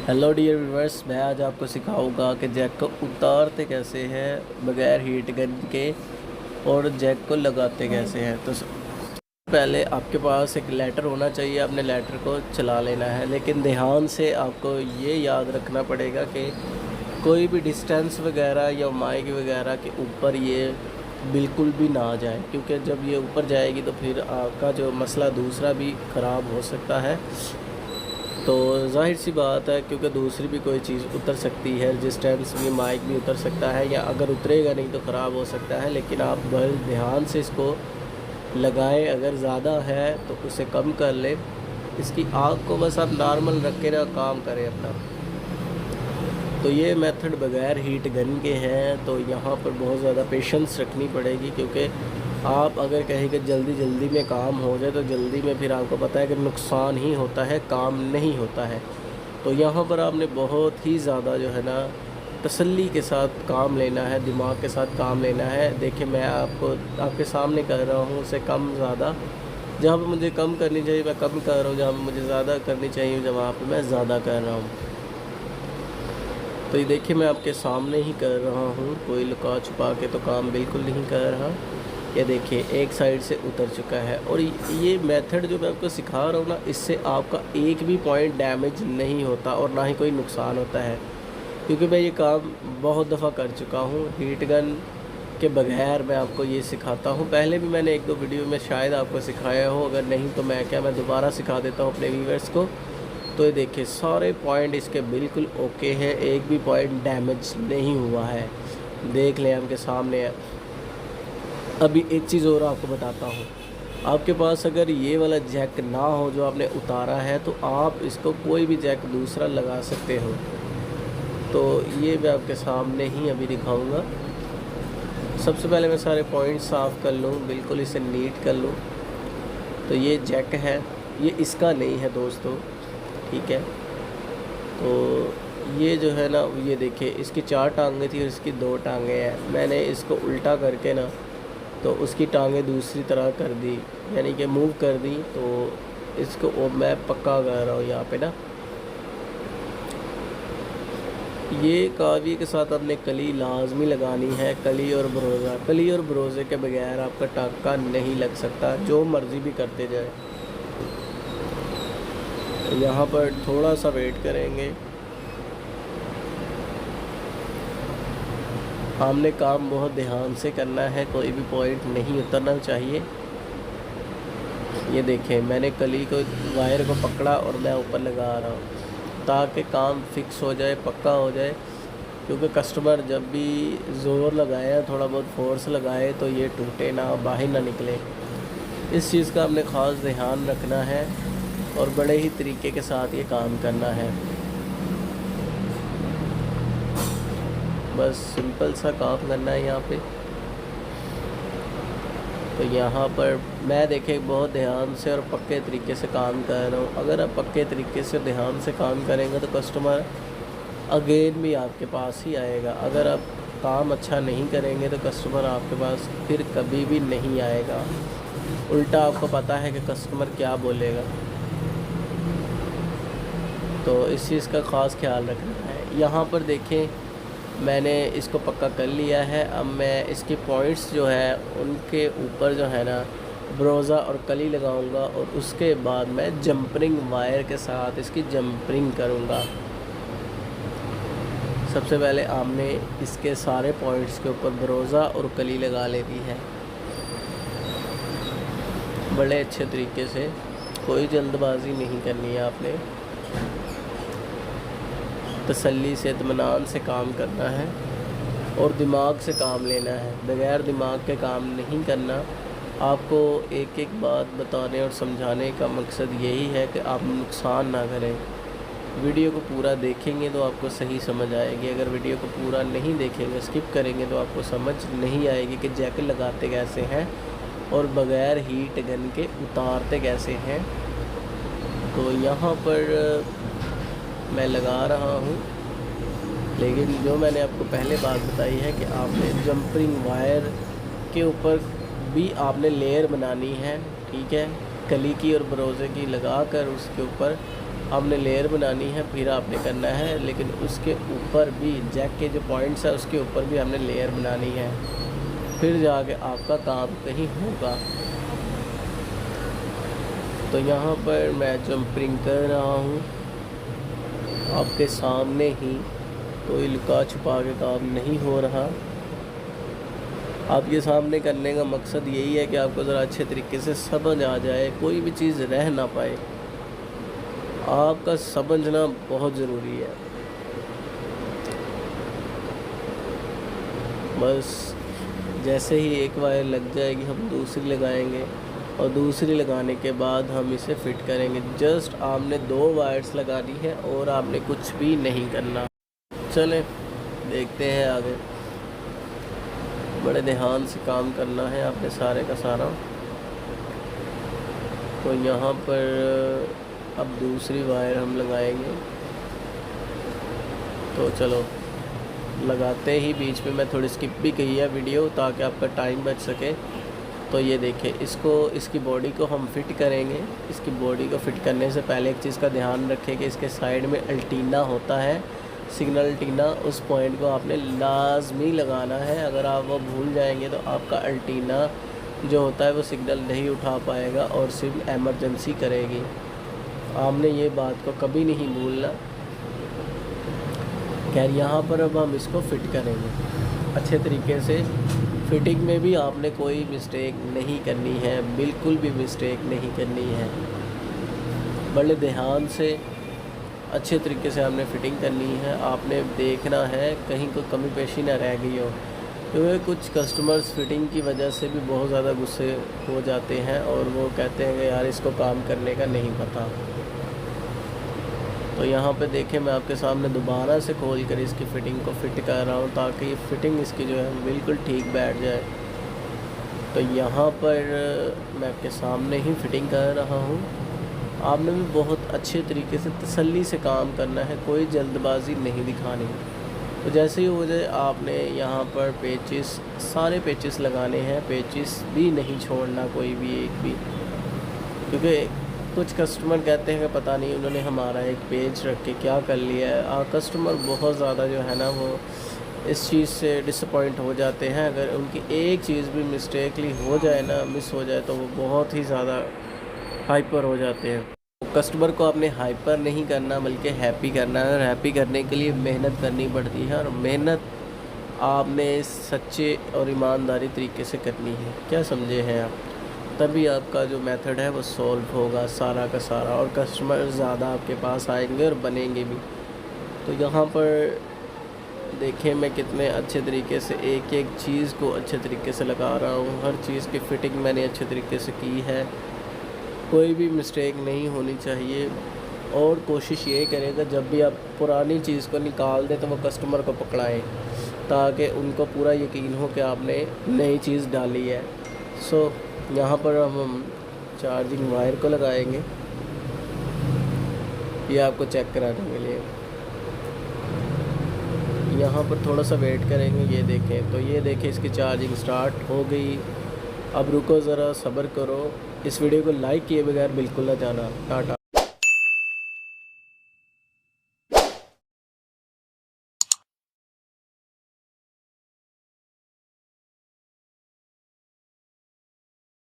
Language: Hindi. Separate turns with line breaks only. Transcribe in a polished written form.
हेलो डियर व्यूअर्स, मैं आज आपको सिखाऊंगा कि जैक को उतारते कैसे हैं बगैर हीट गन के और जैक को लगाते कैसे हैं। तो पहले आपके पास एक लेटर होना चाहिए, आपने लेटर को चला लेना है, लेकिन ध्यान से आपको ये याद रखना पड़ेगा कि कोई भी डिस्टेंस वगैरह या माइक वगैरह के ऊपर ये बिल्कुल भी ना जाए, क्योंकि जब ये ऊपर जाएगी तो फिर आपका जो मसला दूसरा भी ख़राब हो सकता है। तो जाहिर सी बात है, क्योंकि दूसरी भी कोई चीज़ उतर सकती है, रेजिस्टेंस भी, माइक भी उतर सकता है, या अगर उतरेगा नहीं तो ख़राब हो सकता है। लेकिन आप बड़े ध्यान से इसको लगाएं। अगर ज़्यादा है तो उसे कम कर लें। इसकी आग को बस आप नॉर्मल रख के ना काम करें अपना। तो ये मेथड बग़ैर हीट गन के हैं, तो यहाँ पर बहुत ज़्यादा पेशेंस रखनी पड़ेगी, क्योंकि आप अगर कहें कि जल्दी जल्दी में काम हो जाए तो जल्दी में फिर आपको पता है कि नुकसान ही होता है, काम नहीं होता है। तो यहाँ पर आपने बहुत ही ज़्यादा जो है ना तसल्ली के साथ काम लेना है, दिमाग के साथ काम लेना है। देखिए, मैं आपको आपके सामने कर रहा हूँ, उसे कम ज़्यादा, जहाँ पर मुझे कम करनी चाहिए मैं कम कर रहा हूँ, जहाँ पर मुझे ज़्यादा करनी चाहिए वहाँ पर मैं ज़्यादा कर रहा हूँ। तो ये देखिए, मैं आपके सामने ही कर रहा हूँ, कोई लुका छुपा के तो काम बिल्कुल नहीं कर रहा। ये देखिए, एक साइड से उतर चुका है। और ये मेथड जो मैं आपको सिखा रहा हूँ ना, इससे आपका एक भी पॉइंट डैमेज नहीं होता और ना ही कोई नुकसान होता है, क्योंकि मैं ये काम बहुत दफ़ा कर चुका हूँ। हीट गन के बगैर मैं आपको ये सिखाता हूँ। पहले भी मैंने एक दो वीडियो में शायद आपको सिखाया हो, अगर नहीं तो मैं दोबारा सिखा देता हूँ अपने व्यूअर्स को। तो ये देखिए, सारे पॉइंट इसके बिल्कुल ओके हैं, एक भी पॉइंट डैमेज नहीं हुआ है। देख लें, आपके सामने है। अभी एक चीज़ और आपको बताता हूँ, आपके पास अगर ये वाला जैक ना हो जो आपने उतारा है, तो आप इसको कोई भी जैक दूसरा लगा सकते हो। तो ये मैं आपके सामने ही अभी दिखाऊंगा। सबसे पहले मैं सारे पॉइंट साफ़ कर लूँ, बिल्कुल इसे नीट कर लूँ। तो ये जैक है, ये इसका नहीं है दोस्तों, ठीक है। तो ये जो है ना, ये देखिए, इसकी 4 टांगें थी और इसकी 2 टांगें हैं। मैंने इसको उल्टा करके ना तो उसकी टांगें दूसरी तरह कर दी, यानी कि मूव कर दी। तो इसको मैं पक्का कर रहा हूँ यहाँ पे ना। ये कावी के साथ आपने कली लाजमी लगानी है, कली और भरोसा। कली और भरोसे के बगैर आपका टाँका नहीं लग सकता, जो मर्ज़ी भी करते जाए। यहाँ पर थोड़ा सा वेट करेंगे। हमने काम बहुत ध्यान से करना है, कोई भी पॉइंट नहीं उतरना चाहिए। ये देखें, मैंने कली को, वायर को पकड़ा और मैं ऊपर लगा रहा हूँ, ताकि काम फिक्स हो जाए, पक्का हो जाए। क्योंकि कस्टमर जब भी ज़ोर लगाए, थोड़ा बहुत फोर्स लगाए, तो ये टूटे ना, बाहर ना निकले। इस चीज़ का हमने ख़ास ध्यान रखना है और बड़े ही तरीके के साथ ये काम करना है। बस सिंपल सा काम करना है यहाँ पे। तो यहाँ पर मैं देखें बहुत ध्यान से और पक्के तरीके से काम कर रहा हूँ। अगर आप पक्के तरीके से ध्यान से काम करेंगे तो कस्टमर अगेन भी आपके पास ही आएगा। अगर आप काम अच्छा नहीं करेंगे तो कस्टमर आपके पास फिर कभी भी नहीं आएगा। उल्टा आपको पता है कि कस्टमर क्या बोलेगा। तो इस चीज़ का ख़ास ख्याल रखना है। यहाँ पर देखें, मैंने इसको पक्का कर लिया है। अब मैं इसके पॉइंट्स जो है उनके ऊपर जो है ना ब्रोज़ा और कली लगाऊंगा, और उसके बाद मैं जंपरिंग वायर के साथ इसकी जंपरिंग करूंगा। सबसे पहले आपने इसके सारे पॉइंट्स के ऊपर ब्रोज़ा और कली लगा लेनी है, बड़े अच्छे तरीके से। कोई जल्दबाजी नहीं करनी है, आपने तसल्ली से, इत्मीनान से काम करना है और दिमाग से काम लेना है। बगैर दिमाग के काम नहीं करना। आपको एक एक बात बताने और समझाने का मकसद यही है कि आप नुकसान ना करें। वीडियो को पूरा देखेंगे तो आपको सही समझ आएगी। अगर वीडियो को पूरा नहीं देखेंगे, स्किप करेंगे, तो आपको समझ नहीं आएगी कि जैकेट लगाते कैसे हैं और बग़ैर हीट गन के उतारते कैसे हैं। तो यहाँ पर मैं लगा रहा हूँ, लेकिन जो मैंने आपको पहले बात बताई है कि आपने जंपरिंग वायर के ऊपर भी आपने लेयर बनानी है, ठीक है। कली की और भरोसे की लगा कर उसके ऊपर आपने लेयर बनानी है, फिर आपने करना है, लेकिन उसके ऊपर भी जैक के जो पॉइंट्स है उसके ऊपर भी हमने लेयर बनानी है, फिर जाके आपका काम कहीं होगा। तो यहाँ पर मैं जंपरिंग कर रहा हूँ आपके सामने ही, कोई लुका छुपा के काम नहीं हो रहा। आपके सामने करने का मकसद यही है कि आपको ज़रा अच्छे तरीके से समझ आ जाए, कोई भी चीज़ रह ना पाए। आपका समझना बहुत ज़रूरी है। बस जैसे ही एक वायर लग जाएगी हम दूसरी लगाएंगे, और दूसरी लगाने के बाद हम इसे फिट करेंगे। जस्ट आपने 2 वायर्स लगानी है और आपने कुछ भी नहीं करना। चलें देखते हैं आगे। बड़े ध्यान से काम करना है आपने सारे का सारा। तो यहाँ पर अब दूसरी वायर हम लगाएंगे। तो चलो लगाते ही बीच में मैं थोड़ी स्किप भी की है वीडियो ताकि आपका टाइम बच सके। तो ये देखिए, इसकी बॉडी को हम फिट करेंगे। इसकी बॉडी को फिट करने से पहले एक चीज़ का ध्यान रखें कि इसके साइड में अल्टीना होता है, सिग्नल अल्टीना। उस पॉइंट को आपने लाजमी लगाना है। अगर आप वो भूल जाएंगे तो आपका अल्टीना जो होता है वो सिग्नल नहीं उठा पाएगा और सिम एमरजेंसी करेगी। आपने ये बात को कभी नहीं भूलना। खैर यहाँ पर अब हम इसको फिट करेंगे अच्छे तरीके से। फिटिंग में भी आपने कोई मिस्टेक नहीं करनी है, बिल्कुल भी मिस्टेक नहीं करनी है। बड़े ध्यान से अच्छे तरीके से आपने फ़िटिंग करनी है। आपने देखना है कहीं कोई कमी पेशी ना रह गई हो, क्योंकि कुछ कस्टमर्स फ़िटिंग की वजह से भी बहुत ज़्यादा गुस्से हो जाते हैं और वो कहते हैं कि यार इसको काम करने का नहीं पता। तो यहाँ पे देखें, मैं आपके सामने दोबारा से खोल कर इसकी फ़िटिंग को फ़िट कर रहा हूँ ताकि फ़िटिंग इसकी जो है बिल्कुल ठीक बैठ जाए। तो यहाँ पर मैं आपके सामने ही फ़िटिंग कर रहा हूँ। आपने भी बहुत अच्छे तरीके से तसल्ली से काम करना है, कोई जल्दबाजी नहीं दिखानी। तो जैसे ही हो जाए आपने यहाँ पर पेचिस, सारे पेचिस लगाने हैं, पेचिस भी नहीं छोड़ना कोई भी एक भी, क्योंकि कुछ कस्टमर कहते हैं कि पता नहीं उन्होंने हमारा एक पेज रख के क्या कर लिया है। कस्टमर बहुत ज़्यादा जो है ना वो इस चीज़ से डिसअपॉइंट हो जाते हैं। अगर उनकी एक चीज़ भी मिस्टेकली हो जाए ना, मिस हो जाए, तो वो बहुत ही ज़्यादा हाइपर हो जाते हैं। कस्टमर को आपने हाइपर नहीं करना बल्कि हैप्पी करना है, और हैप्पी करने के लिए मेहनत करनी पड़ती है, और मेहनत आपने सच्चे और ईमानदारी तरीके से करनी है। क्या समझे हैं आप? तभी आपका जो मेथड है वो सॉल्व होगा सारा का सारा, और कस्टमर ज़्यादा आपके पास आएंगे और बनेंगे भी। तो यहाँ पर देखें मैं कितने अच्छे तरीके से एक एक चीज़ को अच्छे तरीके से लगा रहा हूँ। हर चीज़ की फ़िटिंग मैंने अच्छे तरीके से की है, कोई भी मिस्टेक नहीं होनी चाहिए। और कोशिश ये करेगा जब भी आप पुरानी चीज़ को निकाल दें तो वो कस्टमर को पकड़ाएं, ताकि उनको पूरा यकीन हो कि आपने नई चीज़ डाली है। सो यहाँ पर हम चार्जिंग वायर को लगाएंगे, ये आपको चेक कराने के लिए। यहाँ पर थोड़ा सा वेट करेंगे। ये देखें, तो ये देखें इसकी चार्जिंग स्टार्ट हो गई। अब रुको ज़रा, सब्र करो। इस वीडियो को लाइक किए बगैर बिल्कुल ना जाना। टाटा।